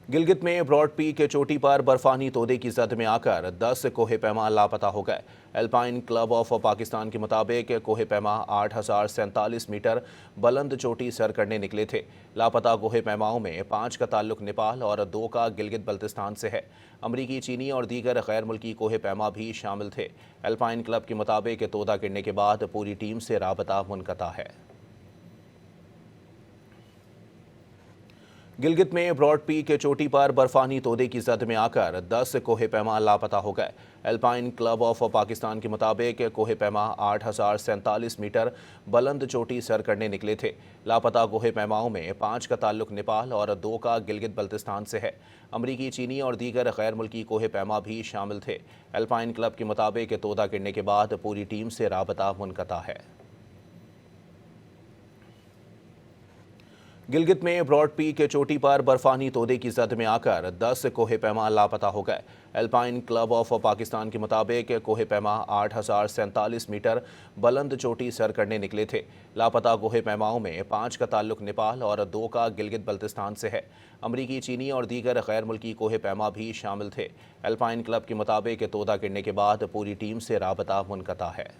गिलगित में broad peak चोटी पर बर्फानी तोदे की जद में आकर 10 कोहे पैमा लापता हो गए। एल्पाइन क्लब ऑफ पाकिस्तान के मुताबिक कोहे पैमा 8,047 मीटर बुलंद चोटी सर करने निकले थे। लापता कोहे पैमाओं में 5 का ताल्लुक नेपाल और 2 का गिलगित बल्तिस्तान से है। अमरीकी, चीनी और दीगर गैर मुल्की कोहे पैमा भी शामिल थे। एल्पाइन क्लब के मुताबिक तोदा गिरने के बाद पूरी टीम से राबता मुनक़ता है। गिलगित में ब्रॉड पीक चोटी पर बर्फानी तोदे की जद में आकर 10 कोहे पैमा लापता हो गए। एल्पाइन क्लब ऑफ पाकिस्तान के मुताबिक कोहे पैमा 8,047 मीटर बुलंद चोटी सर करने निकले थे। लापता कोहे पैमाओं में 5 का ताल्लुक नेपाल और 2 का गिलगित बल्तिस्तान से है। अमरीकी, चीनी और दीगर गैर मुल्की कोहे पैमा भी शामिल थे। एल्पाइन क्लब के मुताबिक तोदा गिरने के बाद पूरी टीम से राबता मुनक़ता है। गिलगित में ब्रॉड पीक चोटी पर बर्फानी तोदे की जद में आकर 10 कोहे पैमा लापता हो गए। एल्पाइन क्लब ऑफ पाकिस्तान के मुताबिक कोहे पैमा 8,047 मीटर बुलंद चोटी सर करने निकले थे। लापता कोहे पैमाओं में 5 का ताल्लुक नेपाल और 2 का गिलगित बल्तिस्तान से है। अमरीकी, चीनी और दीगर गैर मुल्की कोहे पैमा भी शामिल थे। एल्पाइन क्लब के मुताबिक तोदा गिरने के बाद पूरी टीम से राबता मुनक़ता है।